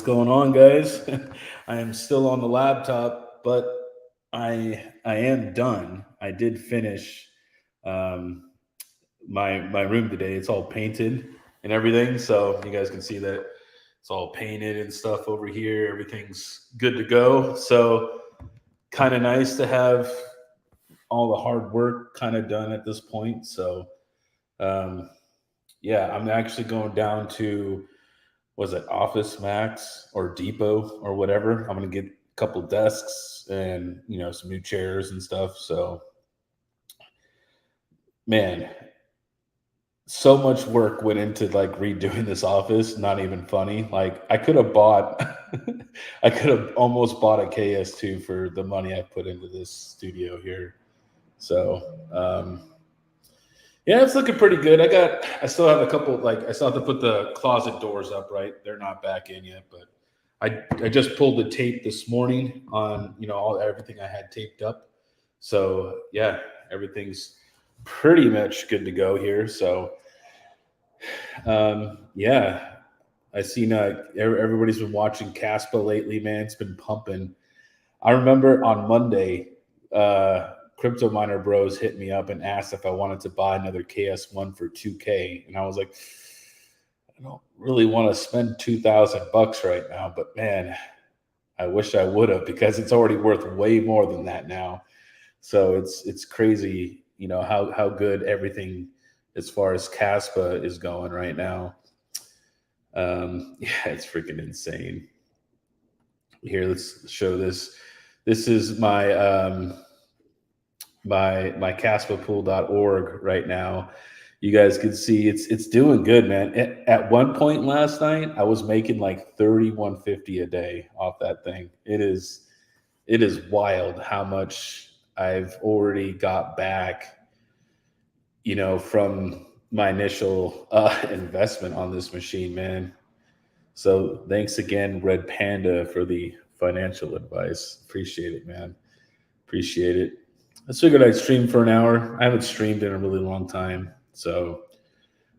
going on, guys? I am still on the laptop, but I am done. I did finish um, my room today. It's all painted and everything, so you guys can see that it's all painted and stuff over here. Everything's good to go. So kind of nice to have all the hard work kind of done at this point. So um, yeah, I'm actually going down to, was it Office Max or Depot or whatever. I'm gonna get a couple desks and some new chairs and stuff. So man, so much work went into like redoing this office. Not even funny. Like I could have bought, I could have almost bought a KS2 for the money I put into this studio here. So yeah, it's looking pretty good. I still have a couple, like I still have to put the closet doors up, right? They're not back in yet, but I just pulled the tape this morning on, everything I had taped up. So yeah, everything's pretty much good to go here. So yeah, I seen everybody's been watching Caspa lately, man. It's been pumping. I remember on Monday, Crypto Miner Bros hit me up and asked if I wanted to buy another KS1 for 2K, and I was like, I don't really want to spend $2,000 right now, but man, I wish I would have, because it's already worth way more than that now. So it's crazy, how good everything as far as Caspa is going right now. Yeah, it's freaking insane. Here, let's show this. This is my caspapool.org right now. You guys can see it's doing good, man. At one point last night, I was making like 3150 a day off that thing. It is wild how much I've already got back, from my initial investment on this machine, man. So thanks again, Red Panda, for the financial advice. Appreciate it, man. Appreciate it. I figured I'd stream for an hour. I haven't streamed in a really long time, so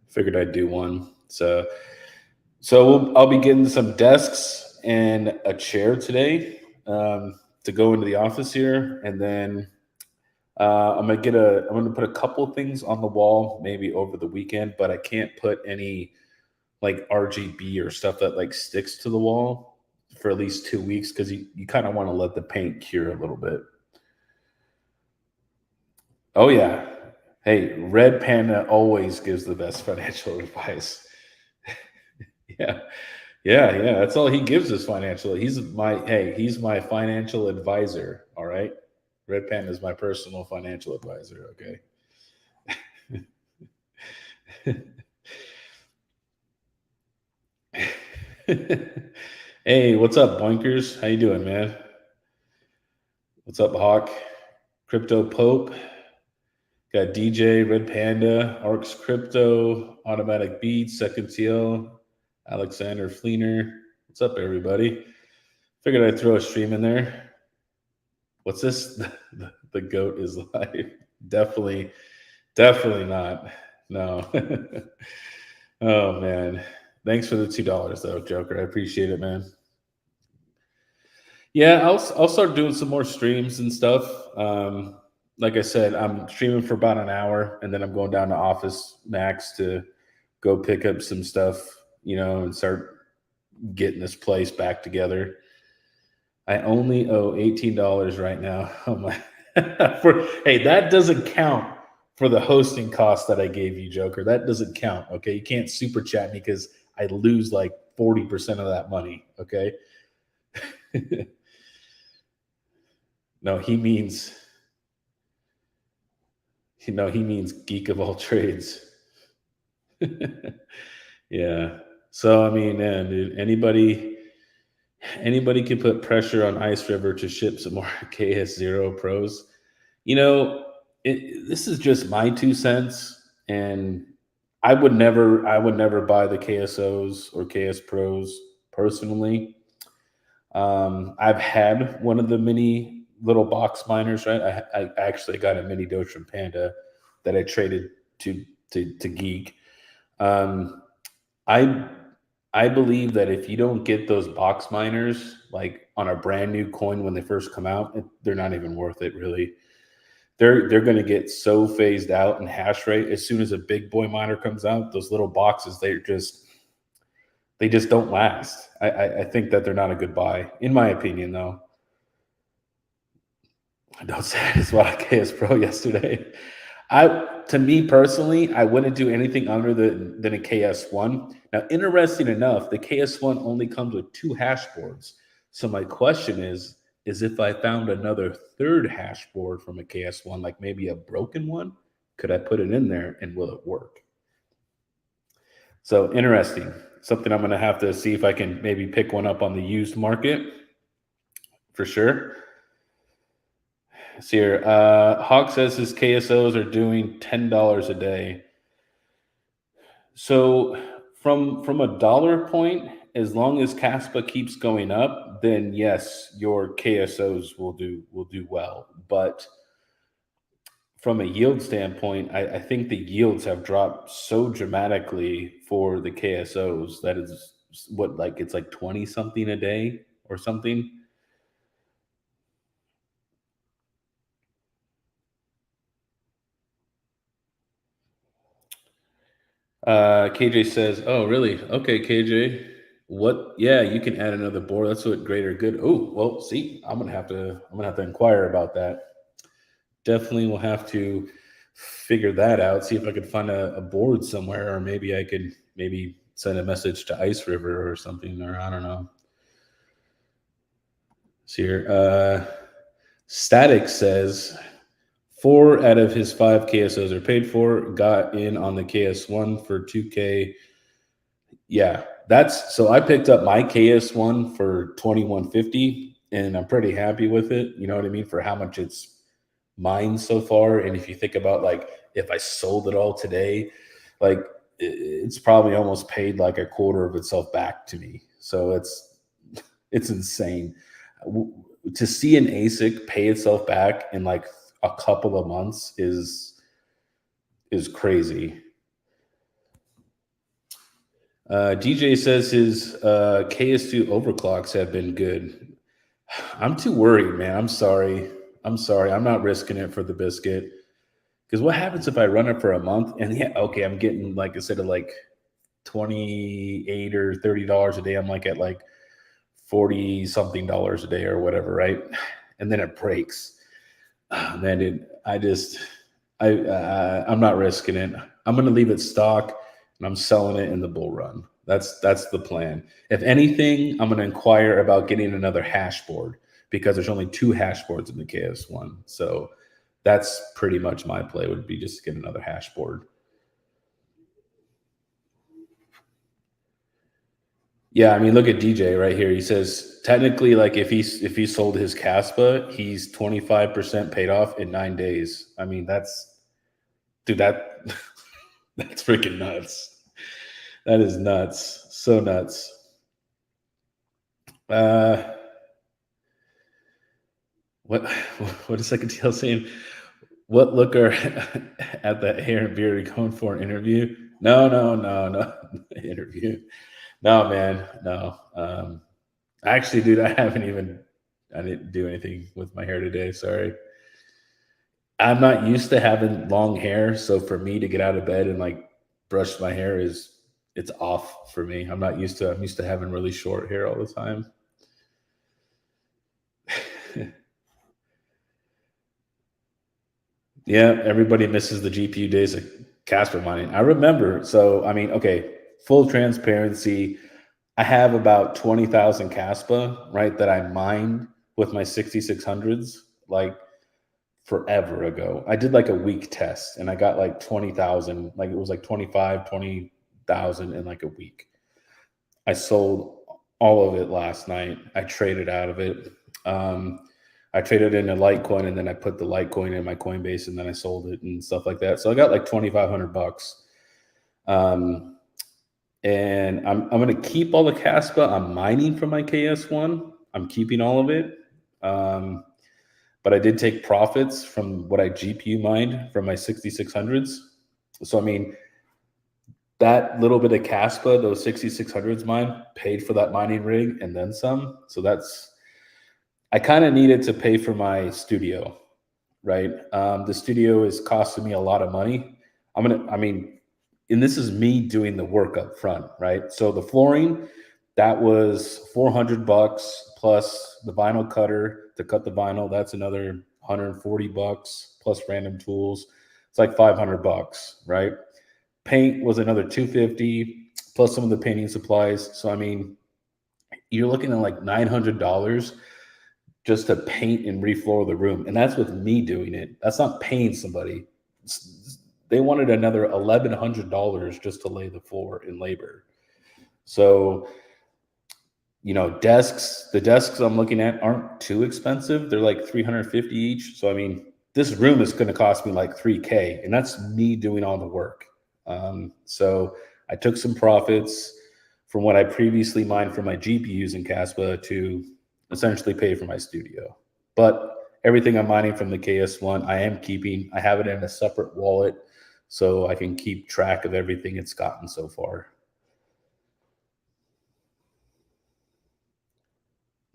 figured I'd do one. So I'll be getting some desks and a chair today, to go into the office here, and then I'm gonna put a couple things on the wall maybe over the weekend, but I can't put any like RGB or stuff that like sticks to the wall for at least 2 weeks, because you kind of want to let the paint cure a little bit. Oh yeah. Hey, Red Panda always gives the best financial advice. Yeah. Yeah. That's all he gives is financial. He's my financial advisor. All right. Red Panda is my personal financial advisor. Okay. Hey, what's up, Boinkers? How you doing, man? What's up, Hawk? Crypto Pope. Got DJ, Red Panda, Arcs Crypto, Automatic Beats, Second TL, Alexander Fleener. What's up, everybody? Figured I'd throw a stream in there. What's this? The goat is live. Definitely not. No. Oh man. Thanks for the $2 though, Joker. I appreciate it, man. Yeah, I'll start doing some more streams and stuff. Like I said, I'm streaming for about an hour, and then I'm going down to Office Max to go pick up some stuff, and start getting this place back together. I only owe $18 right now. Oh my! Hey, that doesn't count for the hosting cost that I gave you, Joker. That doesn't count. Okay, you can't super chat me because I lose like 40% of that money. Okay. No, he means geek of all trades. Yeah. So I mean, man, dude, anybody can put pressure on Ice River to ship some more KS0 Pros. This is just my 2 cents, and I would never buy the KSOs or KS Pros personally. I've had one of the mini little box miners, right? I actually got a mini Doge from Panda that I traded to Geek. I I believe that if you don't get those box miners like on a brand new coin when they first come out, they're not even worth it really. They're going to get so phased out in hash rate as soon as a big boy miner comes out. Those little boxes, they just don't last. I think that they're not a good buy, in my opinion, though. Don't say I just bought a KS Pro yesterday. To me personally, I wouldn't do anything other than a KS1. Now, interesting enough, the KS1 only comes with 2 hash boards. So my question is if I found another third hash board from a KS1, like maybe a broken one, could I put it in there and will it work? So interesting. Something I'm going to have to see if I can maybe pick one up on the used market for sure. See here, Hawk says his KSOs are doing $10 a day. So from a dollar point, as long as Caspa keeps going up, then yes, your KSOs will do well. But from a yield standpoint, I think the yields have dropped so dramatically for the KSOs that is what, like it's like 20 something a day or something. KJ says, "Oh, really? Okay, KJ. What? Yeah, you can add another board. That's what greater good. Oh, well, see, I'm gonna have to inquire about that. Definitely will have to figure that out. See if I could find a board somewhere, or maybe I could maybe send a message to Ice River or something, or I don't know. See here, Static says 4 out of his 5 KSOs are paid for. Got in on the KS1 for 2K. Yeah, that's so I picked up my KS1 for 2150 and I'm pretty happy with it. You know what I mean? For how much it's mined so far. And if you think about like if I sold it all today, like it's probably almost paid like a quarter of itself back to me. So it's insane. To see an ASIC pay itself back in like a couple of months is crazy. DJ says his KS2 overclocks have been good. I'm too worried, man. I'm sorry. I'm sorry. I'm not risking it for the biscuit. Because what happens if I run it for a month and yeah, okay, I'm getting like instead of like 28 or $30 a day, I'm like at like 40 something dollars a day or whatever, right? And then it breaks. Man, I'm not risking it. I'm going to leave it stock and I'm selling it in the bull run. That's the plan. If anything, I'm going to inquire about getting another hash board because there's only 2 hash boards in the KS1. So that's pretty much my play would be just to get another hash board. Yeah, I mean, look at DJ right here. He says technically, like if he sold his Caspa, he's 25% paid off in 9 days. I mean, that's dude, that that's freaking nuts. That is nuts. So nuts. Uh, what what is Second TL saying? What looker at the hair and beard are you going for an interview? No interview. No, man, no. Actually, dude, I didn't do anything with my hair today. Sorry. I'm not used to having long hair, so for me to get out of bed and like brush my hair it's off for me. I'm used to having really short hair all the time. Yeah, everybody misses the GPU days of Casper mining. I remember. So, I mean, okay, full transparency. I have about 20,000 Caspa, right, that I mined with my 6600s like forever ago. I did like a week test and I got like 20,000, like it was like 20,000 in like a week. I sold all of it last night. I traded out of it. I traded in a Litecoin and then I put the Litecoin in my Coinbase and then I sold it and stuff like that. So I got like 2,500 bucks. And I'm going to keep all the Caspa. I'm mining from my KS1. I'm keeping all of it. But I did take profits from what I GPU mined from my 6600s. So, I mean, that little bit of Caspa, those 6600s mine, paid for that mining rig and then some. So I kind of needed to pay for my studio, right? The studio is costing me a lot of money. And this is me doing the work up front, right? So the flooring, that was $400 plus the vinyl cutter to cut the vinyl. That's another $140 plus random tools. It's like $500, right? Paint was another $250 plus some of the painting supplies. So you're looking at like $900 just to paint and refloor the room, and that's with me doing it. That's not paying somebody. They wanted another $1,100 just to lay the floor in labor. So, the desks I'm looking at aren't too expensive. They're like $350 each. So this room is going to cost me like $3K, and that's me doing all the work. So I took some profits from what I previously mined for my GPUs in Caspa to essentially pay for my studio. But everything I'm mining from the KS1, I am keeping. I have it in a separate wallet so I can keep track of everything it's gotten so far.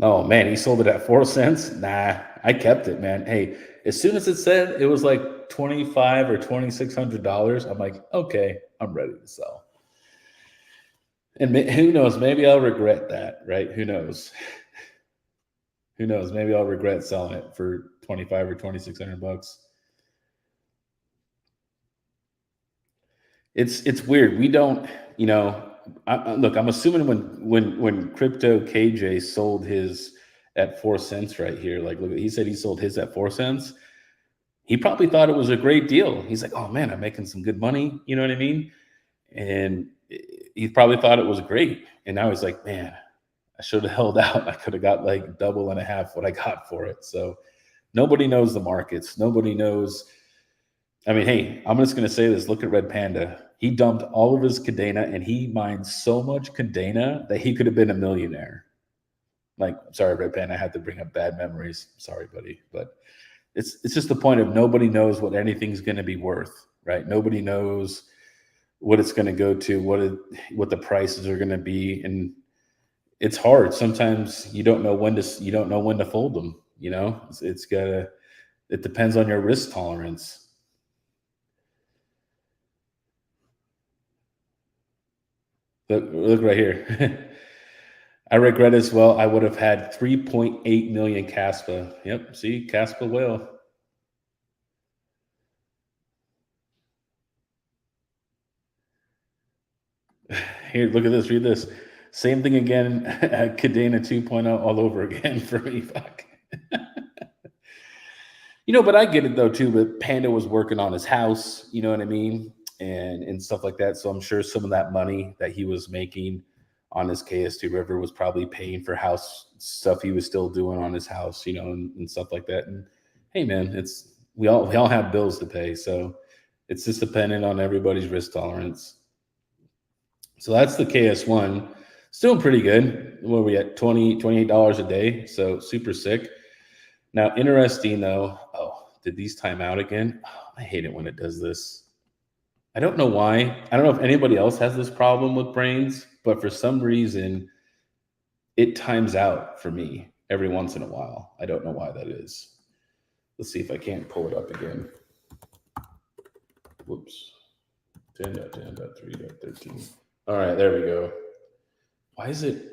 Oh man, he sold it at 4 cents. Nah, I kept it, man. Hey, as soon as it said it was like $2,500 or $2,600, I'm like, okay, I'm ready to sell. And who knows? Maybe I'll regret that, right? Who knows? Who knows? Maybe I'll regret selling it for $2,500 or $2,600. It's weird. We don't, look, I'm assuming when crypto KJ sold his at 4 cents right here, like look, he said he sold his at 4 cents. He probably thought it was a great deal. He's like, oh man, I'm making some good money. You know what I mean? And he probably thought it was great. And now he's like, man, I should have held out. I could have got like double and a half what I got for it. So nobody knows the markets. Nobody knows. Hey, I'm just going to say this. Look at Red Panda. He dumped all of his Cadena, and he mined so much Cadena that he could have been a millionaire. Like, sorry, Red Panda, I had to bring up bad memories. Sorry, buddy. But it's just the point of nobody knows what anything's going to be worth, right? Nobody knows what it's going to go to, what the prices are going to be. And it's hard. Sometimes you don't know when to fold them. It depends on your risk tolerance. Look right here. I regret as well. I would have had 3.8 million Caspa. Yep. See, Caspa whale. Here, look at this. Read this. Same thing again at Cadena 2.0 all over again for me. Fuck. But I get it though too. But Panda was working on his house. You know what I mean? And stuff like that. So I'm sure some of that money that he was making on his KS2 River was probably paying for house stuff he was still doing on his house, and stuff like that. And hey, man, we all have bills to pay, so it's just dependent on everybody's risk tolerance. So that's the KS1. Still pretty good. What are we at? $28 a day. So super sick. Now, interesting though. Oh, did these time out again? Oh, I hate it when it does this. I don't know why. I don't know if anybody else has this problem with brains, but for some reason, it times out for me every once in a while. I don't know why that is. Let's see if I can't pull it up again. Whoops. 10.10.3.13. All right, there we go. Why is it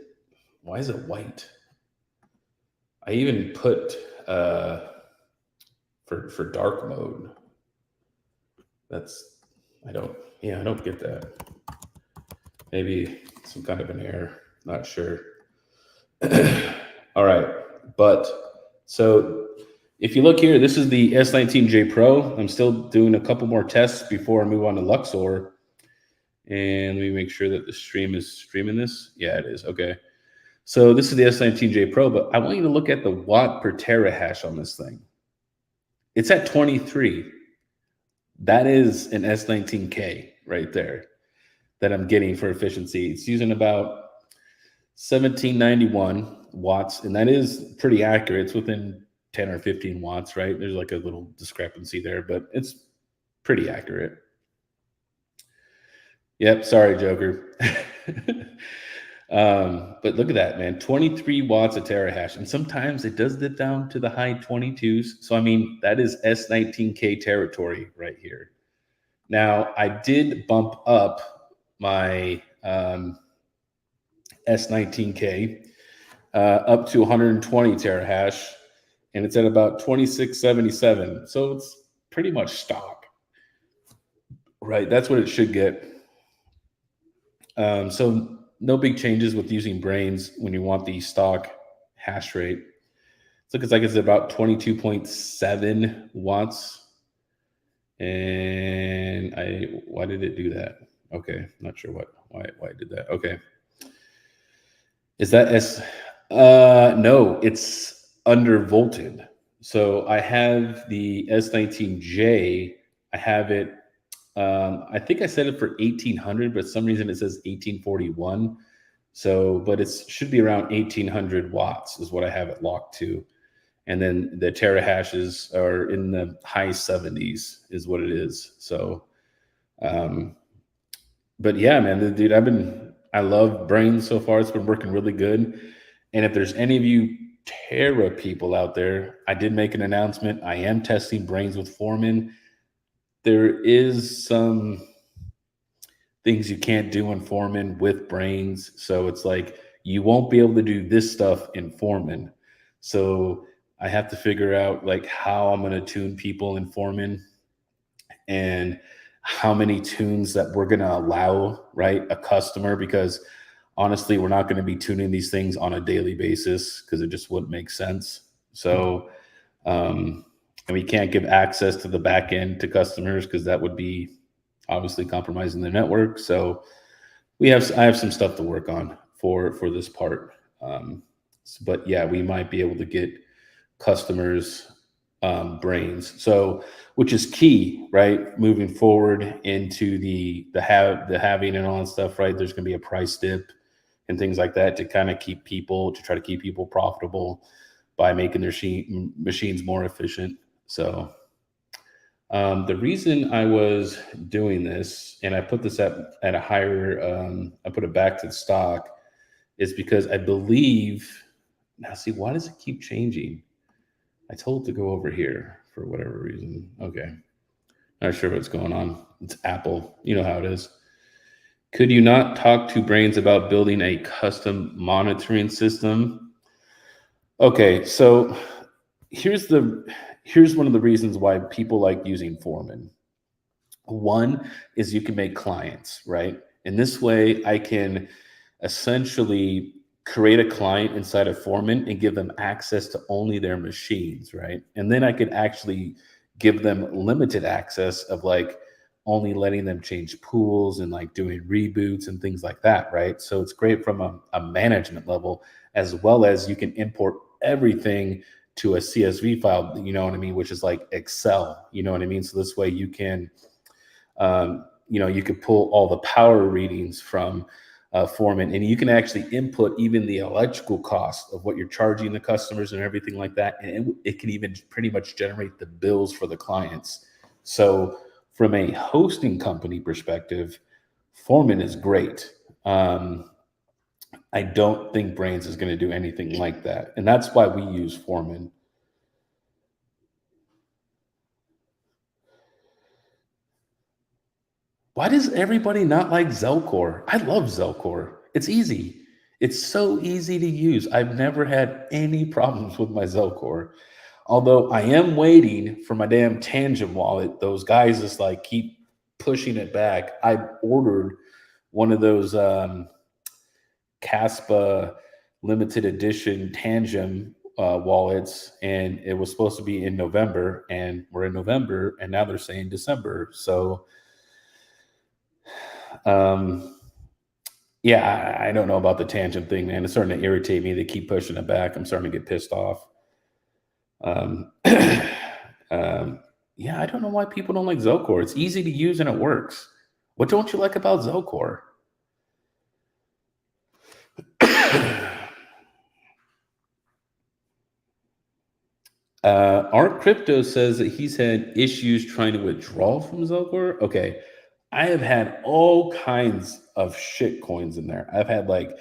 white? I even put for dark mode. I don't get that. Maybe some kind of an error. Not sure. All right. But so if you look here, this is the S19J Pro. I'm still doing a couple more tests before I move on to Luxor. And let me make sure that the stream is streaming this. Yeah, it is. Okay. So this is the S19J Pro, but I want you to look at the watt per terahash on this thing. It's at 23. That is an S19K right there that I'm getting for efficiency. It's using about 1791 watts, and that is pretty accurate. It's within 10 or 15 watts, right? There's like a little discrepancy there, but it's pretty accurate. Yep. Sorry, Joker. But look at that, man. 23 watts of terahash. And sometimes it does dip down to the high 22s. So, I mean, that is S19K territory right here. Now, I did bump up my S19K up to 120 terahash, and it's at about 2677. So it's pretty much stock, right? That's what it should get. So no big changes with using brains when you want the stock hash rate. So it looks like it's about 22.7 watts. And why did it do that? Okay, not sure why it did that. Okay. Is that no, it's undervolted. So I have the S19J. I have it. I think I set it for 1800, but for some reason it says 1841. So, but it should be around 1800 watts is what I have it locked to. And then the terahashes are in the high 70s is what it is. So, but yeah, man, dude, I love Brains so far. It's been working really good. And if there's any of you Terra people out there, I did make an announcement. I am testing Brains with Foreman. There is some things you can't do in Foreman with Brains. So it's like you won't be able to do this stuff in Foreman. So I have to figure out like how I'm going to tune people in Foreman and how many tunes that we're going to allow, right? A customer, because honestly, we're not going to be tuning these things on a daily basis because it just wouldn't make sense. So, and we can't give access to the back end to customers because that would be obviously compromising the network. So I have some stuff to work on for this part. But yeah, we might be able to get customers brains. So, which is key, right? Moving forward into the having and all that stuff, right? There's going to be a price dip and things like that to kind of try to keep people profitable by making their machines more efficient. So, the reason I was doing this, and I put this at a higher, I put it back to the stock, is because I believe. Now, see, why does it keep changing? I told it to go over here for whatever reason. Okay. Not sure what's going on. It's Apple. You know how it is. Could you not talk to Brains about building a custom monitoring system? Okay, so here's one of the reasons why people like using Foreman. One is you can make clients, right? And this way I can essentially create a client inside of Foreman and give them access to only their machines, right? And then I could actually give them limited access of like only letting them change pools and like doing reboots and things like that, right? So it's great from a management level, as well as you can import everything to a CSV file, you know what I mean, which is like Excel, you know what I mean? So this way you can you could pull all the power readings from Foreman, and you can actually input even the electrical cost of what you're charging the customers and everything like that. And it can even pretty much generate the bills for the clients. So from a hosting company perspective, Foreman is great. I don't think Brains is going to do anything like that. And that's why we use Foreman. Why does everybody not like Zelcore? I love Zelcore. It's easy. It's so easy to use. I've never had any problems with my Zelcore. Although I am waiting for my damn Tangent wallet. Those guys just like keep pushing it back. I ordered one of those Caspa limited edition Tangent wallets, and it was supposed to be in November, and we're in November, and now they're saying December. So yeah, I don't know about the Tangent thing, man. It's starting to irritate me. They keep pushing it back. I'm starting to get pissed off. Yeah, I don't know why people don't like Zelcore. It's easy to use and it works. What don't you like about Zelcore? Art Crypto says that he's had issues trying to withdraw from Zelcore. Okay, I have had all kinds of shit coins in there. I've had like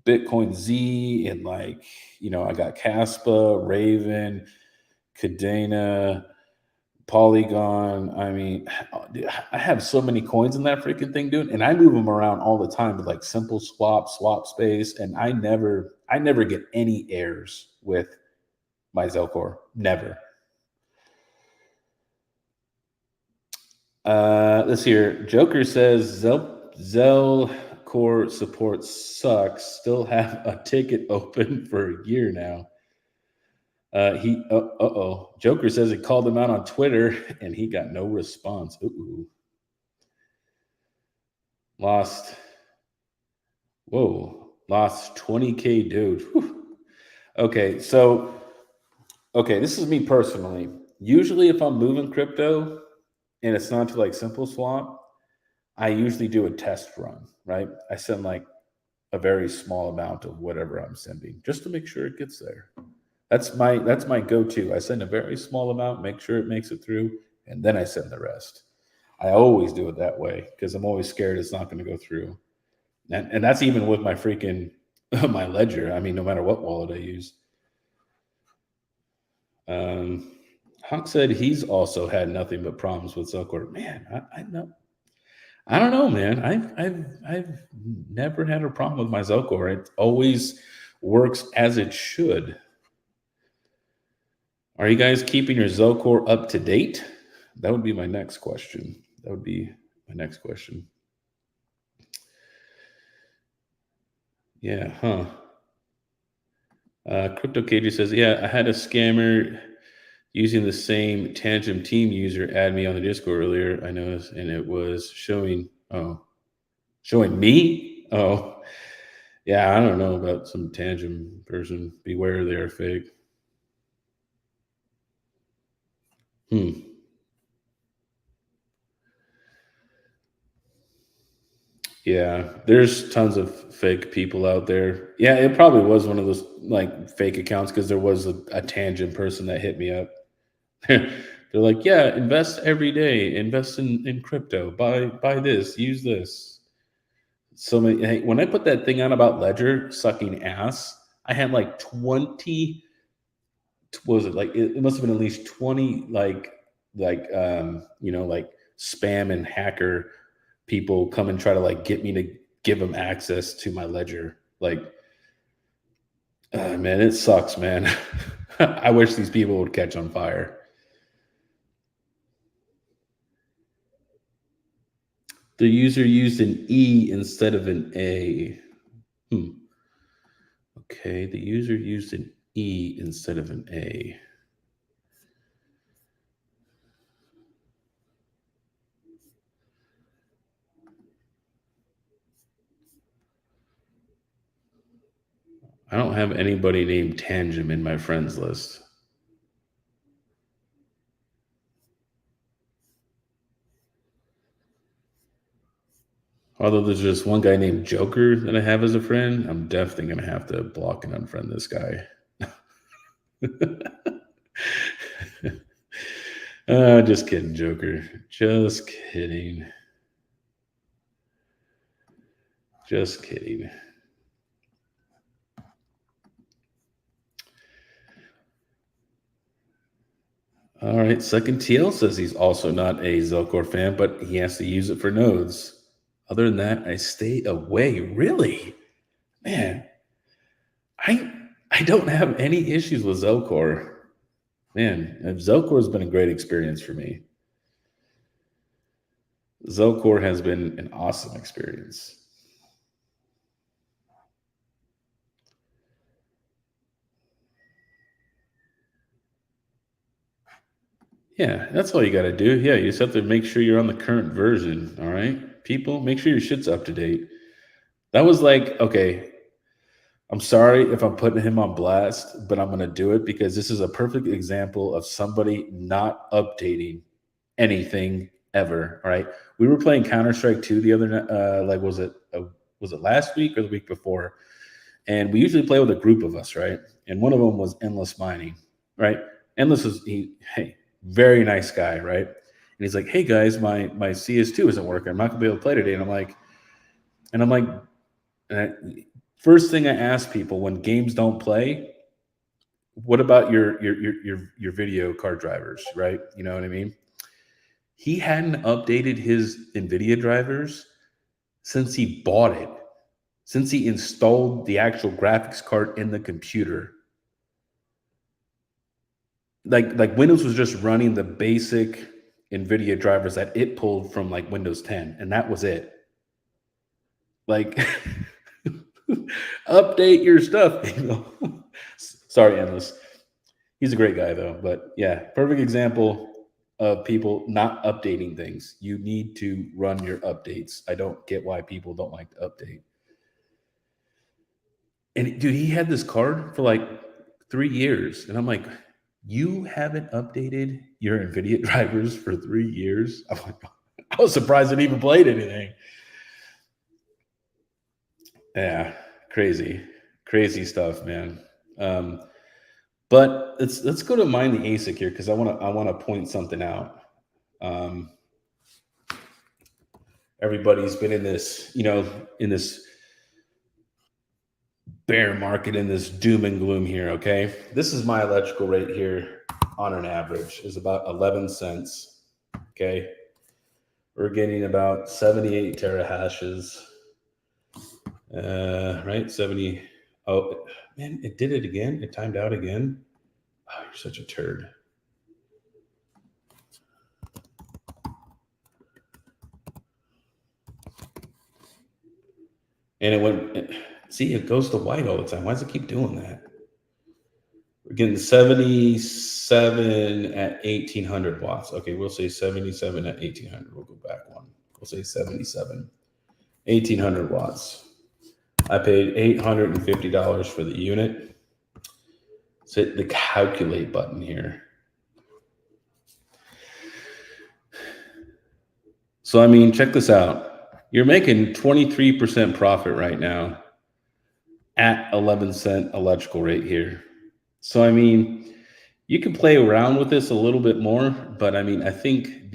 Bitcoin Z and like, I got Caspa, Raven, Cadena, Polygon. I mean, I have so many coins in that freaking thing, dude. And I move them around all the time with like simple swap space. And I never get any errors with my Zelcore. Never. Let's hear. Joker says Zelcore support sucks. Still have a ticket open for a year now. Joker says he called him out on Twitter and he got no response. Ooh. Lost 20K, dude. Whew. Okay, this is me personally. Usually if I'm moving crypto and it's not to like simple swap, I usually do a test run, right? I send like a very small amount of whatever I'm sending just to make sure it gets there. That's my go-to. I send a very small amount, make sure it makes it through, and then I send the rest. I always do it that way because I'm always scared it's not going to go through. And that's even with my freaking my ledger. I mean, no matter what wallet I use. Hawk said he's also had nothing but problems with Zelcore. Man, I know. I don't know, man. I've never had a problem with my Zelcore. It always works as it should. Are you guys keeping your Zelcore up to date? That would be my next question. Yeah, huh? Crypto KG says, yeah, I had a scammer using the same Tangent team user add me on the Discord earlier. I noticed, and it was showing me. Oh, yeah, I don't know about some Tangent person. Beware, they are fake. Yeah, there's tons of fake people out there. Yeah, it probably was one of those like fake accounts because there was a Tangent person that hit me up. They're like, yeah, invest every day, invest in crypto, buy this, use this. So many, hey, when I put that thing on about Ledger sucking ass, I had like 20, what was it like? It must have been at least 20 like like spam and hacker people come and try to like get me to give them access to my ledger. Like, man, it sucks, man. I wish these people would catch on fire. The user used an E instead of an A. Okay, the user used an E instead of an A. I don't have anybody named Tangent in my friends list. Although there's just one guy named Joker that I have as a friend, I'm definitely going to have to block and unfriend this guy. Just kidding, Joker. Just kidding. Just kidding. All right. Second TL says he's also not a Zelcore fan, but he has to use it for nodes. Other than that, I stay away. Really? Man, I don't have any issues with Zelcore. Man, Zelcore has been a great experience for me. Zelcore has been an awesome experience. Yeah, that's all you got to do. Yeah, you just have to make sure you're on the current version. All right, people, make sure your shit's up to date. That was like, okay, I'm sorry if I'm putting him on blast, but I'm going to do it because this is a perfect example of somebody not updating anything ever. All right, we were playing Counter-Strike 2 the other night. Like, was it last week or the week before? And we usually play with a group of us, right? And one of them was Endless Mining, right? Endless is very nice guy, right? he's like, "Hey guys, my CS2 isn't working. I'm not gonna be able to play today." And I'm like, first thing I ask people when games don't play, what about your video card drivers, right? You know what I mean? He hadn't updated his NVIDIA drivers since he bought it, since he installed the actual graphics card in the computer. Like Windows was just running the basic NVIDIA drivers that it pulled from like Windows 10, and that was it. Like, update your stuff, you know. Sorry, Endless. He's a great guy though, but yeah, perfect example of people not updating things. You need to run your updates. I don't get why people don't like to update. And dude, he had this card for like 3 years, and I'm like, you haven't updated your NVIDIA drivers for 3 years? I'm like, I was surprised it even played anything. Yeah, crazy stuff, man. But let's go to Mind the ASIC here because I want to point something out. Everybody's been in this, in this bear market, in this doom and gloom here. Okay, this is my electrical rate here on an average is about 11 cents. Okay, we're getting about 78 terahashes. Right, 70. Oh man, it did it again. It timed out again. Oh, you're such a turd. And it went, see, it goes to white all the time. Why does it keep doing that? We're getting 77 at 1800 watts. Okay, we'll say 77 at 1800. We'll go back one. We'll say 77, 1800 watts. I paid $850 for the unit. Let's hit the calculate button here. So, I mean, check this out. You're making 23% profit right now at 11-cent electrical rate here. So, I mean, you can play around with this a little bit more, but I mean, I think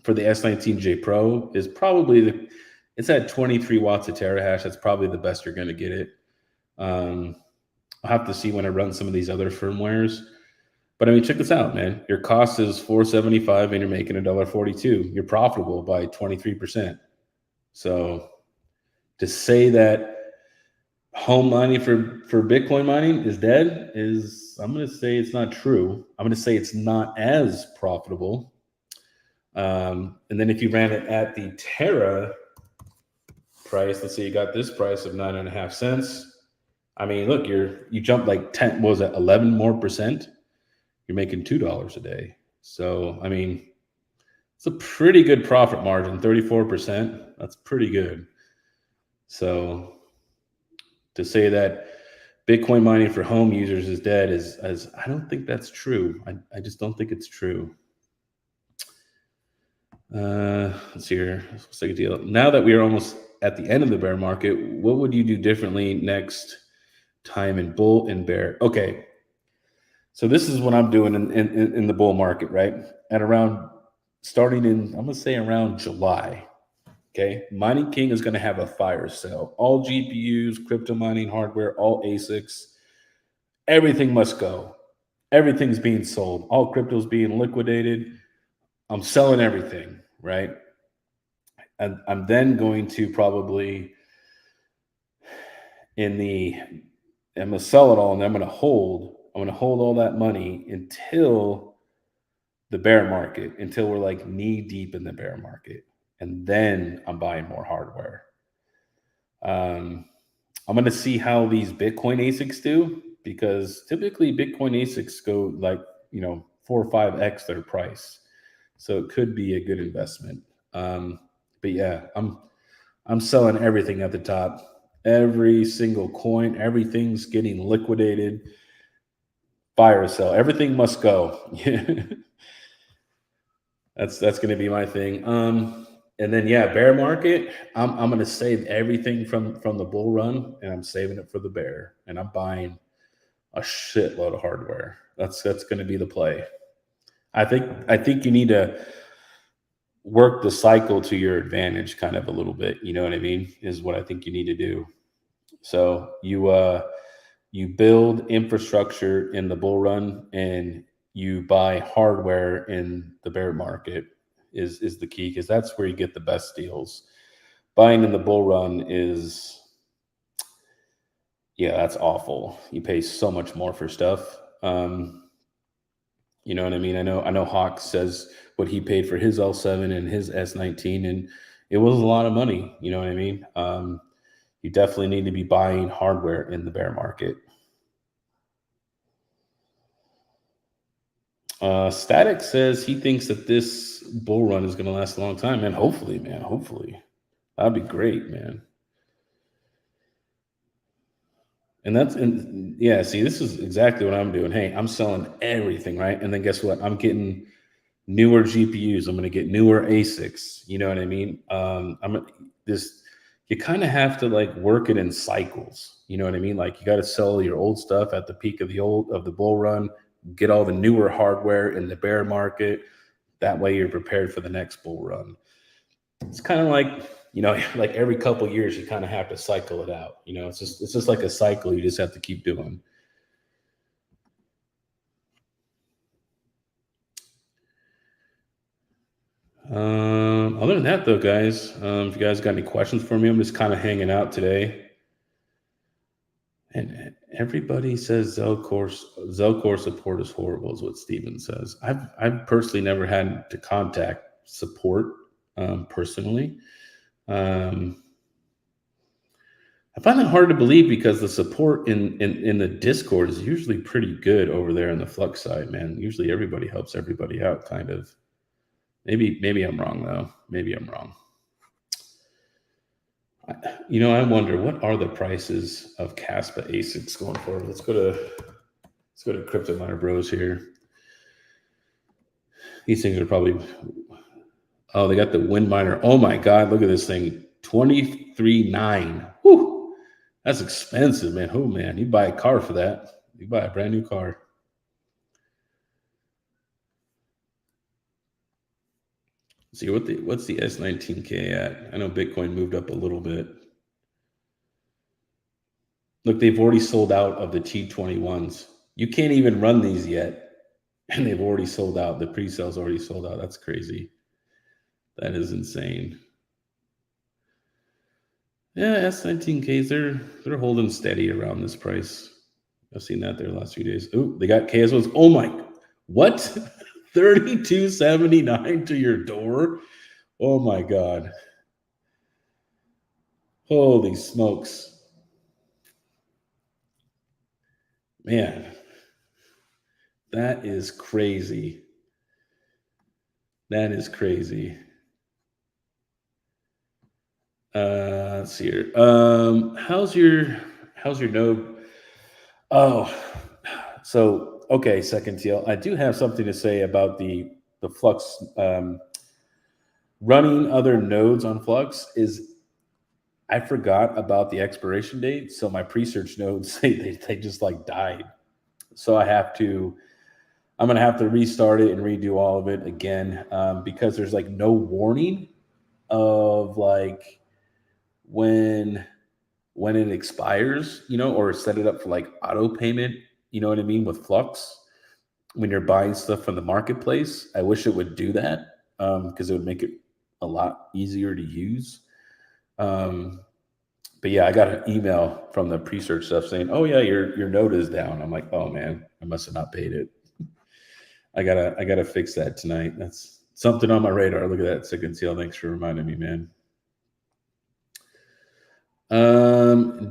for the S19J Pro is probably it's at 23 watts a terahash. That's probably the best you're going to get it. I'll have to see when I run some of these other firmwares. But I mean, check this out, man. Your cost is $4.75 and you're making $1.42. You're profitable by 23%. So to say that home mining for Bitcoin mining is dead is, I'm going to say it's not true. I'm going to say it's not as profitable. And then if you ran it at the Terra price, let's say you got this price of 9.5 cents. I mean, look, you jumped like 10, what was that, 11 more percent? You're making $2 a day. So, I mean, it's a pretty good profit margin, 34%. That's pretty good. So to say that Bitcoin mining for home users is dead is I don't think that's true. I just don't think it's true. Let's see here. Let's take a deal. Now that we are almost at the end of the bear market, what would you do differently next time in bull and bear? Okay. So this is what I'm doing in the bull market, right? At around starting in, I'm gonna say around July. Okay, Mining King is going to have a fire sale. All GPUs, crypto mining hardware, all ASICs, everything must go. Everything's being sold. All crypto's being liquidated. I'm selling everything, right? And I'm then going to probably I'm going to sell it all and I'm going to hold all that money until the bear market, until we're like knee deep in the bear market. And then I'm buying more hardware. I'm going to see how these Bitcoin ASICs do, because typically Bitcoin ASICs go like, 4 or 5x their price. So it could be a good investment. But yeah, I'm selling everything at the top. Every single coin, everything's getting liquidated. Fire sale. Everything must go. That's going to be my thing. And then bear market. I'm going to save everything from the bull run, and I'm saving it for the bear. And I'm buying a shitload of hardware. That's going to be the play. I think you need to work the cycle to your advantage kind of a little bit, you know what I mean? Is what I think you need to do. So you build infrastructure in the bull run and you buy hardware in the bear market is the key, because that's where you get the best deals. Buying in the bull run is, yeah, that's awful. You pay so much more for stuff. You know what I mean? I know Hawk says what he paid for his L7 and his S19, and it was a lot of money. You know what I mean? You definitely need to be buying hardware in the bear market. Static says he thinks that this bull run is going to last a long time, and hopefully, man, hopefully that'd be great, man. And yeah, see, this is exactly what I'm doing. Hey, I'm selling everything, right? And then guess what? I'm getting newer GPUs. I'm going to get newer ASICs. You know what I mean? This, you kind of have to like work it in cycles. You know what I mean? Like you got to sell your old stuff at the peak of the bull run, get all the newer hardware in the bear market. That way you're prepared for the next bull run. It's kind of like, like every couple of years you kind of have to cycle it out. It's just like a cycle you just have to keep doing. Other than that, though, guys, if you guys got any questions for me, I'm just kind of hanging out today. And everybody says Zelcore support is horrible, is what Steven says. I've personally never had to contact support personally. I find that hard to believe because the support in the Discord is usually pretty good over there on the Flux side, man. Usually everybody helps everybody out, kind of. Maybe I'm wrong though. Maybe I'm wrong. I wonder what are the prices of Caspa ASICs going forward. Let's go to Crypto Miner Bros here. These things are probably. Oh, they got the Wind Miner. Oh my God, look at this thing, 23.9. Whew, that's expensive, man. Oh man, you buy a car for that. You buy a brand new car. See what's the S19K at? I know Bitcoin moved up a little bit. Look, they've already sold out of the T21s. You can't even run these yet, and they've already sold out. The pre-sales already sold out. That's crazy. That is insane. Yeah, S19Ks, they're holding steady around this price. I've seen that there the last few days. Oh, they got KSOs. Oh my, what? 32.79 to your door? Oh my God. Holy smokes. Man, that is crazy. That is crazy. Let's see here. How's your node? Oh, so okay, second TL. I do have something to say about the Flux. Running other nodes on Flux is, I forgot about the expiration date, so my pre-search nodes they just like died. So I'm gonna have to restart it and redo all of it again, because there's like no warning of like when it expires, or set it up for like auto payment, you know what I mean, with Flux when you're buying stuff from the marketplace. I wish it would do that, because it would make it a lot easier to use. But yeah, I got an email from the pre-search stuff saying, "Oh yeah, your node is down." I'm like, "Oh man, I must have not paid it." I gotta fix that tonight. That's something on my radar. Look at that, second seal. Thanks for reminding me, man.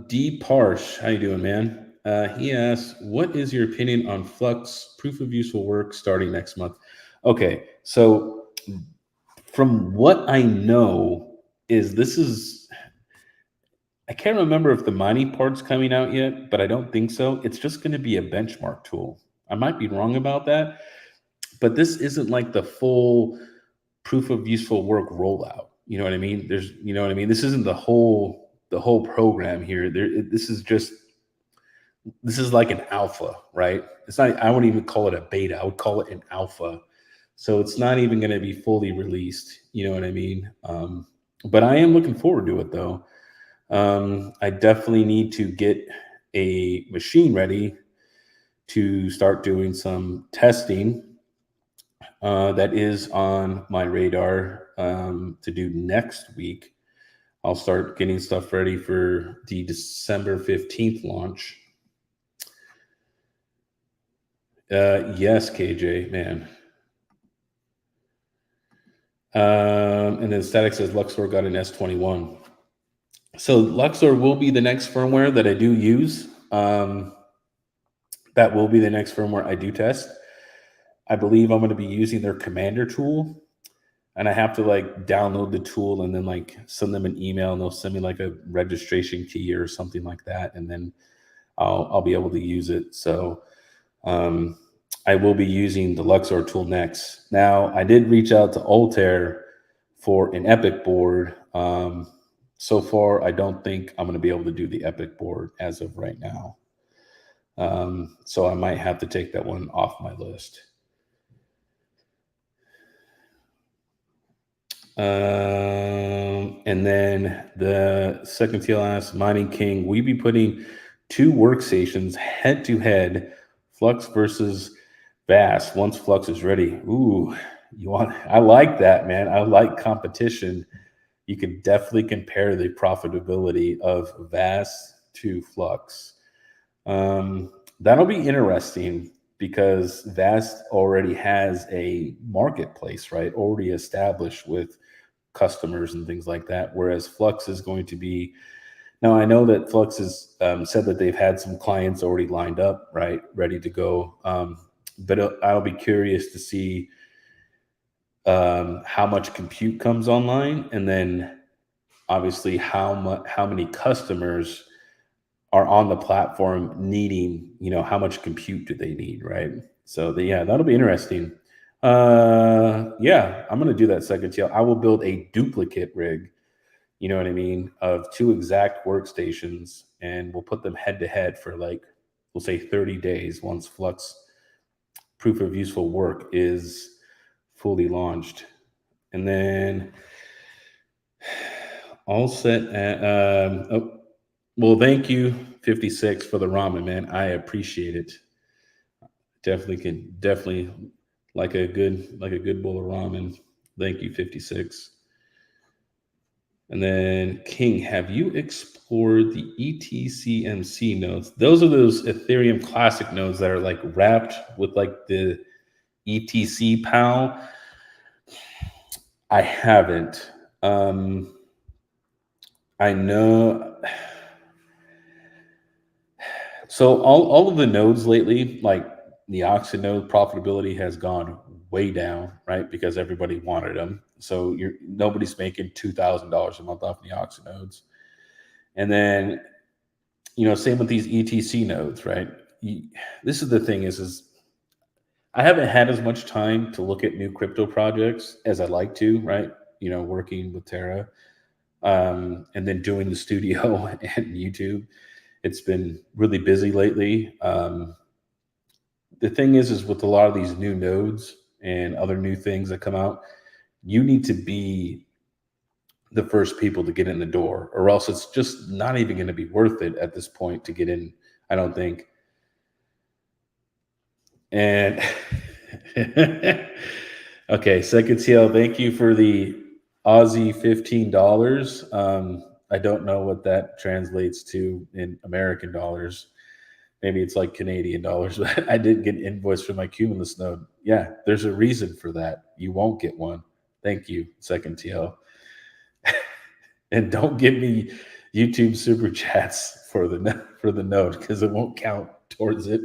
D Parsh, how you doing, man? He asks, "What is your opinion on Flux proof of useful work starting next month?" Okay, so from what I know, I can't remember if the mining part's coming out yet, but I don't think so. It's just going to be a benchmark tool. I might be wrong about that, but this isn't like the full proof of useful work rollout. You know what I mean? This isn't the whole program here. This is like an alpha, right? It's not. I wouldn't even call it a beta. I would call it an alpha. So it's not even going to be fully released. You know what I mean? But I am looking forward to it though. I definitely need to get a machine ready to start doing some testing. That is on my radar to do next week. I'll start getting stuff ready for the December 15th launch. Yes, KJ, man. And then Static says Luxor got an S21. So Luxor will be the next firmware that I do use. That will be the next firmware I do test. I believe I'm going to be using their Commander tool, and I have to like download the tool and then like send them an email, and they'll send me like a registration key or something like that, and then I'll be able to use it. So I will be using the Luxor tool next. Now I did reach out to Altair for an Epic board. So far, I don't think I'm going to be able to do the Epic board as of right now. So I might have to take that one off my list. And then the second TL asks, Mining King, we be putting two workstations head to head, Flux versus VAS, once Flux is ready. Ooh, I like that, man. I like competition. You can definitely compare the profitability of VAS to Flux. That'll be interesting because VAS already has a marketplace, right? Already established with customers and things like that. Whereas Flux is going to be, now I know that Flux has said that they've had some clients already lined up, right? Ready to go. But I'll be curious to see how much compute comes online, and then obviously how many customers are on the platform needing, how much compute do they need, right? So yeah, that'll be interesting. Yeah, I'm gonna do that second TL. I will build a duplicate rig, you know what I mean, of two exact workstations, and we'll put them head to head for like, we'll say 30 days once Flux proof of useful work is fully launched. And then all set at well, thank you 56 for the ramen, man. I appreciate it. Definitely like a good bowl of ramen. Thank you 56. And then KiiNG, have you explored the ETCMC nodes? Those are those Ethereum classic nodes that are like wrapped with like the ETC PAL. I haven't. I know. So all of the nodes lately, like the Oxen node, profitability has gone way down, right? Because everybody wanted them. So nobody's making $2,000 a month off the Oxen nodes. And then, same with these ETC nodes, right? This is the thing is I haven't had as much time to look at new crypto projects as I like to, right? Working with Terra, and then doing the studio and YouTube. It's been really busy lately. The thing is with a lot of these new nodes and other new things that come out, you need to be the first people to get in the door, or else it's just not even going to be worth it at this point to get in, I don't think. And okay, second TL, thank you for the Aussie $15. I don't know what that translates to in American dollars. Maybe it's like Canadian dollars, but I didn't get an invoice for my Cumulus node. Yeah, there's a reason for that. You won't get one. Thank you, second TL. And don't give me YouTube super chats for the node because it won't count towards it.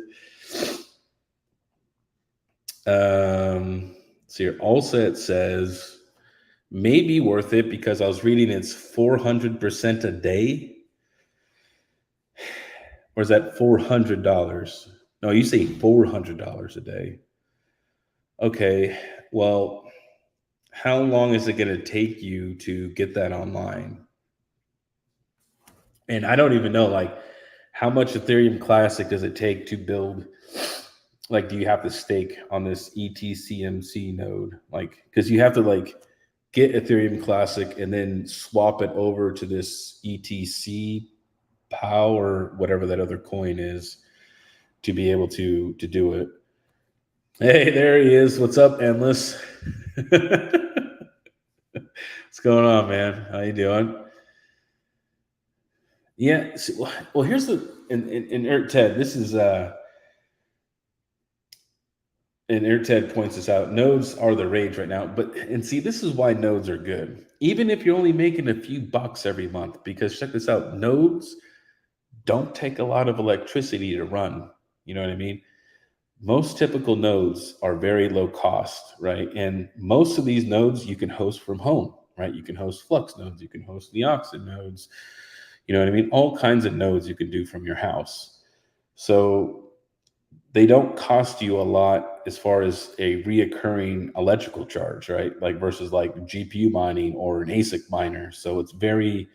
So your all set says maybe worth it because I was reading it's 400% a day. Or is that $400? No, you say $400 a day. Okay, well, how long is it going to take you to get that online? And I don't even know, like, how much Ethereum Classic does it take to build like, do you have to stake on this ETCMC node? Like, because you have to like get Ethereum Classic and then swap it over to this ETC POW or whatever that other coin is to be able to do it. Hey, there he is. What's up, Endless? What's going on, man? How you doing? Yeah. Well, here's the in Eric Ted. This is and Airted points this out. Nodes are the rage right now, and see, this is why nodes are good. Even if you're only making a few bucks every month, because check this out, nodes don't take a lot of electricity to run. You know what I mean? Most typical nodes are very low cost, right? And most of these nodes you can host from home, right? You can host Flux nodes, you can host the Oxid nodes, you know what I mean? All kinds of nodes you can do from your house. So they don't cost you a lot as far as a reoccurring electrical charge, right? Like versus like GPU mining or an ASIC miner. So it's very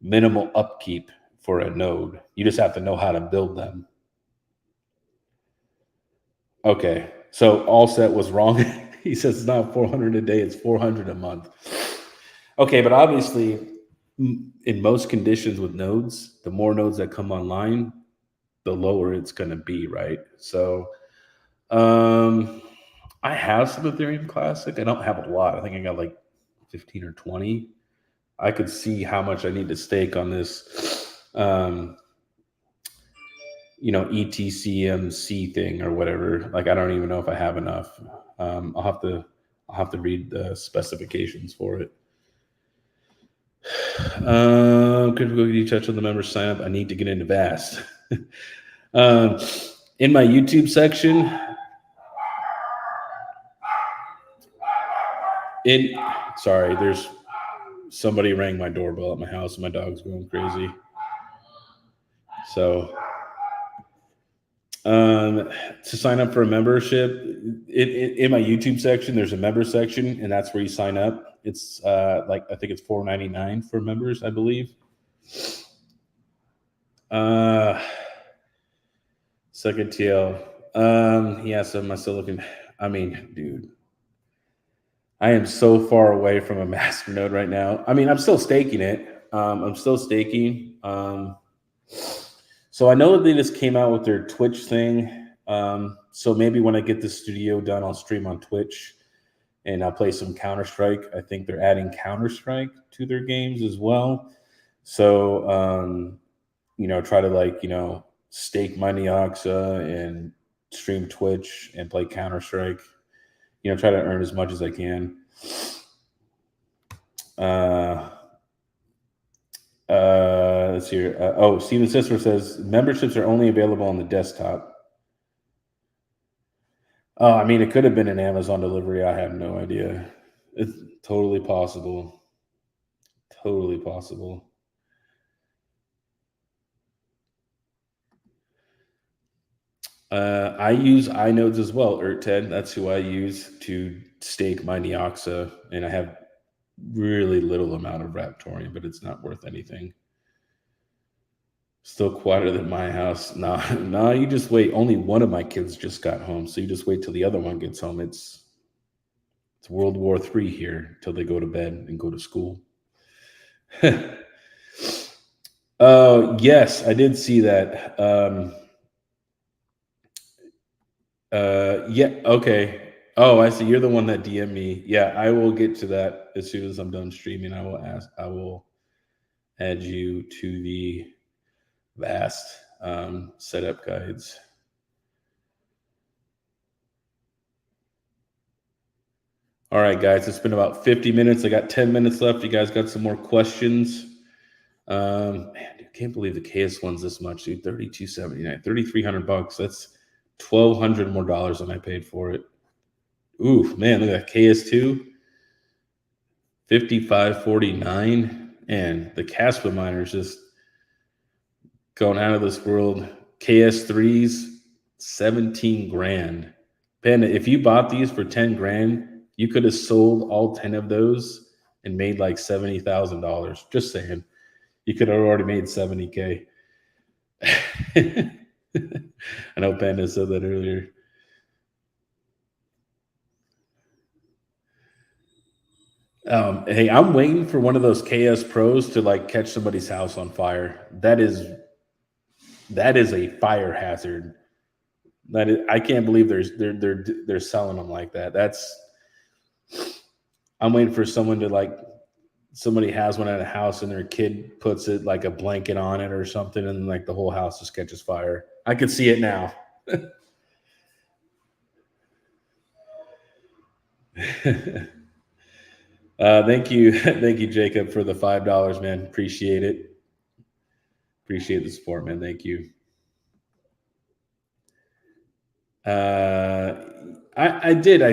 minimal upkeep for a node. You just have to know how to build them. Okay. So Allset was wrong. He says it's not 400 a day, it's 400 a month. Okay, but obviously in most conditions with nodes, the more nodes that come online, the lower it's going to be, right? So I have some Ethereum Classic. I don't have a lot. I think I got like 15 or 20. I could see how much I need to stake on this, ETCMC thing or whatever. Like, I don't even know if I have enough. I'll have to read the specifications for it. Could you touch on the member sign up? I need to get into VAST. In my YouTube section, there's somebody rang my doorbell at my house and my dog's going crazy. So to sign up for a membership, in my YouTube section, there's a member section, and that's where you sign up. It's I think it's $4.99 for members, I believe. Second TL. Yeah, so am I still looking? I mean, dude, I am so far away from a master node right now. I mean, I'm still staking it. I'm still staking. So I know that they just came out with their Twitch thing. So maybe when I get the studio done, I'll stream on Twitch and I'll play some Counter-Strike. I think they're adding Counter-Strike to their games as well. So, try to stake my Neoxa and stream Twitch and play Counter-Strike. Try to earn as much as I can. Let's see. Steven Sisler says memberships are only available on the desktop. Oh, I mean, it could have been an Amazon delivery. I have no idea. It's totally possible. Totally possible. I use iNodes as well, Ted. That's who I use to stake my Neoxa, and I have really little amount of Raptorium, but it's not worth anything. Still quieter than my house. Nah, you just wait. Only one of my kids just got home, so you just wait till the other one gets home. It's World War III here till they go to bed and go to school. Oh, yes, I did see that. Yeah, okay. Oh, I see. You're the one that DM'd me. Yeah, I will get to that as soon as I'm done streaming. I will add you to the VAST setup guides. All right, guys, it's been about 50 minutes. I got 10 minutes left. You guys got some more questions? Man, I can't believe the KS1's this much, dude. $32.79, $3,300. That's $1,200 more dollars than I paid for it. Ooh, man, look at that KS2. $55.49. And the Caspa miner is just going out of this world. KS3s, 17 grand. Panda, if you bought these for 10 grand, you could have sold all 10 of those and made like $70,000. Just saying. You could have already made 70K. I know Panda said that earlier. Hey, I'm waiting for one of those KS Pros to like catch somebody's house on fire. That is a fire hazard. I can't believe they're selling them like that. I'm waiting for someone to like somebody has one at a house and their kid puts it like a blanket on it or something, and like the whole house just catches fire. I can see it now. Thank you, thank you, Jacob, for the $5, man. Appreciate it. Appreciate the support, man. Thank you. I did. I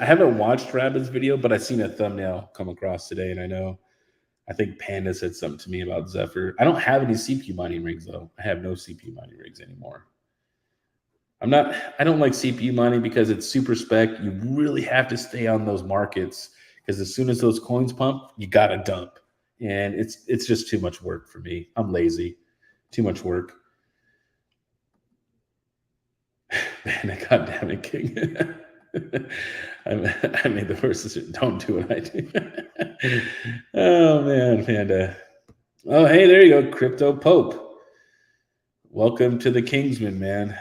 haven't watched Rabbit's video, but I seen a thumbnail come across today, and I think Panda said something to me about Zephyr. I don't have any CPU mining rigs though. I have no CPU mining rigs anymore. I don't like CPU mining because it's super spec. You really have to stay on those markets because as soon as those coins pump, you gotta dump. And it's just too much work for me. I'm lazy. Too much work. Man, God damn it, King. I made the worst decision. Don't do what I do. Oh man, Panda. Oh, hey, there you go, Crypto Pope. Welcome to the Kingsman, man.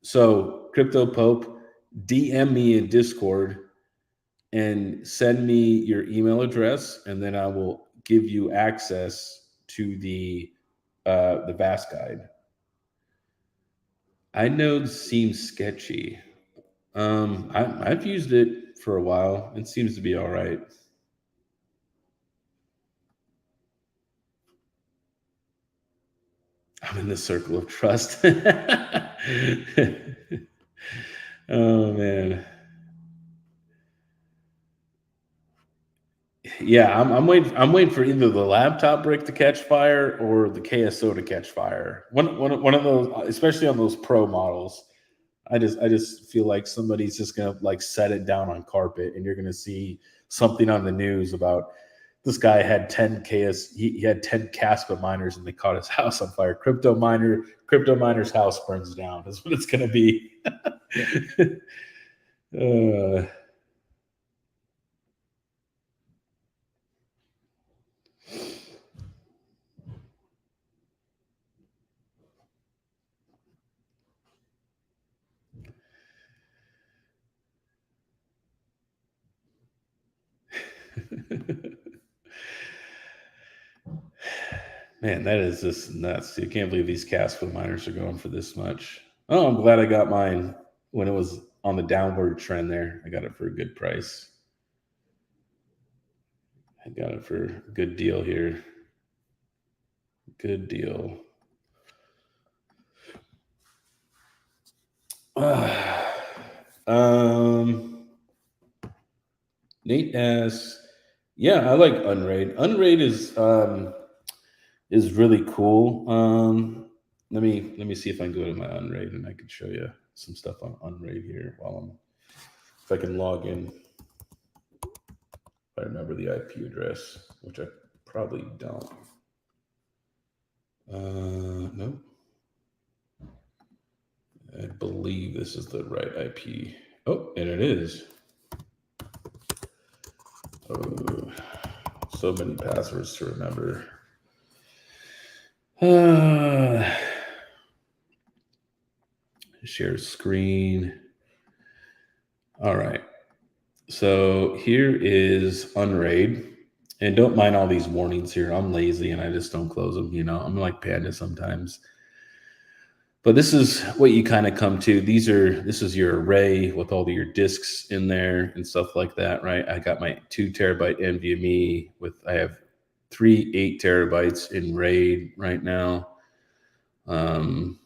So Crypto Pope, DM me in Discord and send me your email address, and then I will give you access to the VAST guide. iNode seems sketchy. I've used it for a while. It seems to be all right. I'm in the circle of trust. Oh man. Yeah, I'm waiting. I'm waiting for either the laptop brick to catch fire or the KSO to catch fire. One of those, especially on those pro models. I just feel like somebody's just gonna like set it down on carpet, and you're gonna see something on the news about this guy had 10 KS. He had 10 Caspa miners, and they caught his house on fire. Crypto miner's house burns down. That's what it's gonna be. Man, that is just nuts. You can't believe these Caspa miners are going for this much. Oh, I'm glad I got mine when it was on the downward trend there. I got it for a good price. I got it for a good deal here. Good deal. Nate asks, yeah, I like Unraid. Unraid is really cool. Let me see if I can go to my Unraid and I can show you some stuff on Unraid here if I can log in. If I remember the IP address, which I probably don't. Nope. I believe this is the right IP. Oh, and it is. Oh, so many passwords to remember. Share screen. All right. So here is Unraid. And don't mind all these warnings here. I'm lazy and I just don't close them. I'm like Panda sometimes. But this is what you kind of come to. This is your array with all of your disks in there and stuff like that, right? I got my 2 terabyte NVMe I have 3 8 terabytes in RAID right now. And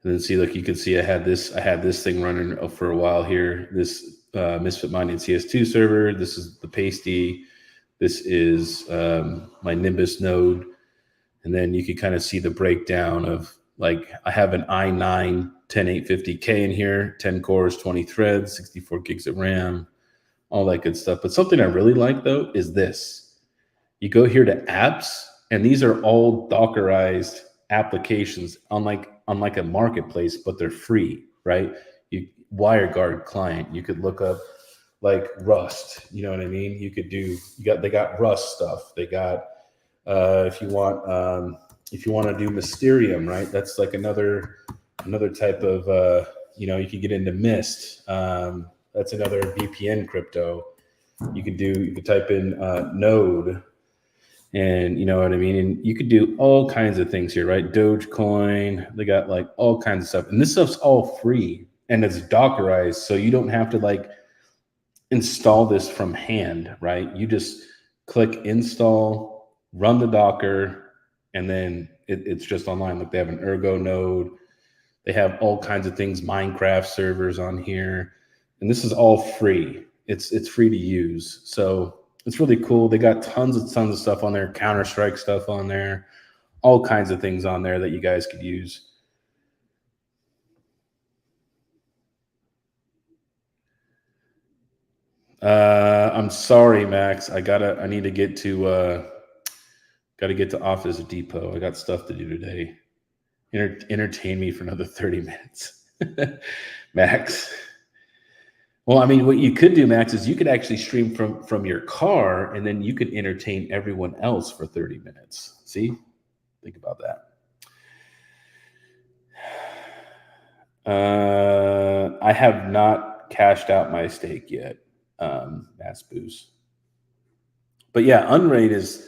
then see, look, you can see I had this thing running for a while here. This Misfit Mining CS2 server. This is the Pasty. This is my Nimbus node. And then you can kind of see the breakdown of like I have an i9 10850K in here, 10 cores, 20 threads, 64 gigs of RAM, all that good stuff. But something I really like though is this. You go here to apps, and these are all Dockerized applications unlike a marketplace, but they're free, right? WireGuard client. You could look up like Rust. You know what I mean? You could do. They got Rust stuff. They got if you want to do Mysterium, right? That's like another type of you could get into Mist. That's another VPN crypto. You could type in Node, and you know what I mean? And you could do all kinds of things here, right? Dogecoin, they got like all kinds of stuff. And this stuff's all free and it's Dockerized. So you don't have to like install this from hand, right? You just click install, run the Docker, and then it's just online. Like they have an Ergo node. They have all kinds of things, Minecraft servers on here. And this is all free. It's free to use. So it's really cool. They got tons of stuff on there, Counter-Strike stuff on there, all kinds of things on there that you guys could use. I'm sorry, Max. I need to get to Office Depot. I got stuff to do today. Entertain me for another 30 minutes. Max. Well, I mean, what you could do, Max, is you could actually stream from your car, and then you could entertain everyone else for 30 minutes. See? Think about that. I have not cashed out my stake yet, Mass Boost. But yeah, Unraid it's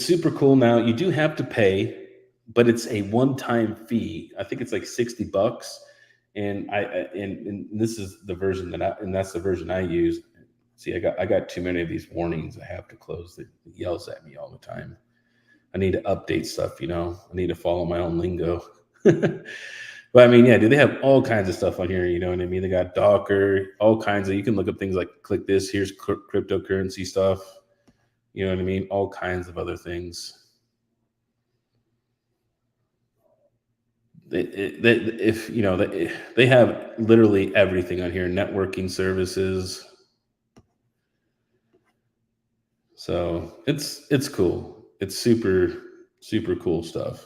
super cool now. You do have to pay, but it's a one-time fee. I think it's like $60. And and this is the version that's the version I use. See, I got too many of these warnings I have to close that yells at me all the time. I need to update stuff, I need to follow my own lingo. But I mean, yeah, dude, they have all kinds of stuff on here, you know what I mean? They got Docker, all kinds of, you can look up things like click this, here's cryptocurrency stuff. You know what I mean? All kinds of other things. They have literally everything on here, networking services. So it's cool. It's super cool stuff.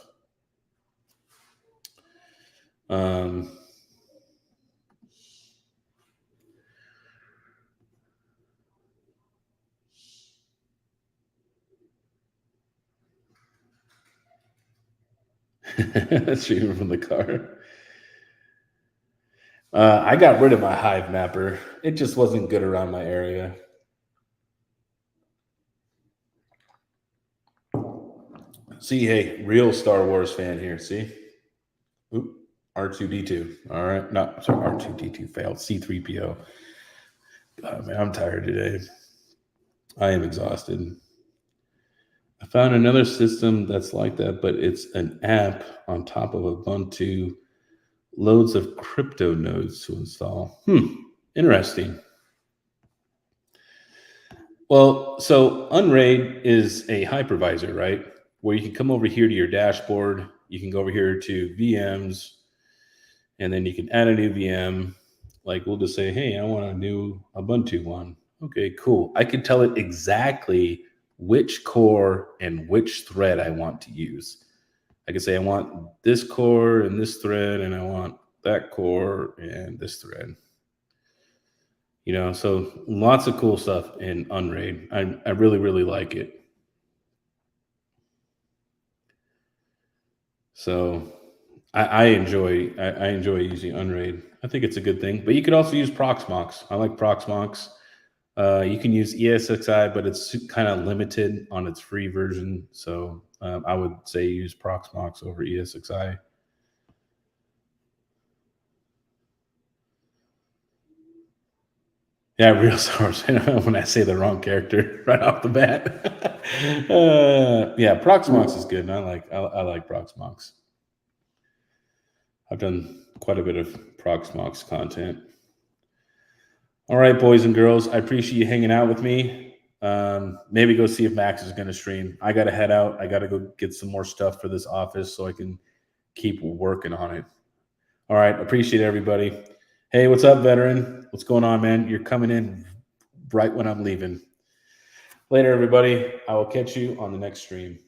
Streaming from the car. I got rid of my Hive mapper. It just wasn't good around my area. See, hey, real Star Wars fan here. See? Oop, R2D2. All right. No, sorry, R2D2 failed. C3PO. God, man, I'm tired today. I am exhausted. I found another system that's like that, but it's an app on top of Ubuntu. Loads of crypto nodes to install. Interesting. Well, so Unraid is a hypervisor, right? Where you can come over here to your dashboard. You can go over here to VMs, and then you can add a new VM. Like we'll just say, hey, I want a new Ubuntu one. Okay, cool. I can tell it exactly which core and which thread I want to use. I can say I want this core and this thread, and I want that core and this thread. So lots of cool stuff in Unraid. I really, really like it. So I enjoy using Unraid. I think it's a good thing. But you could also use Proxmox. I like Proxmox. You can use ESXi, but it's kind of limited on its free version. So I would say use Proxmox over ESXi. Yeah, real source. When I say the wrong character right off the bat. Yeah, Proxmox is good, and I like Proxmox. I've done quite a bit of Proxmox content. All right, boys and girls, I appreciate you hanging out with me. Maybe go see if Max is going to stream. I got to head out. I got to go get some more stuff for this office so I can keep working on it. All right, appreciate everybody. Hey, what's up, veteran? What's going on, man? You're coming in right when I'm leaving. Later, everybody. I will catch you on the next stream.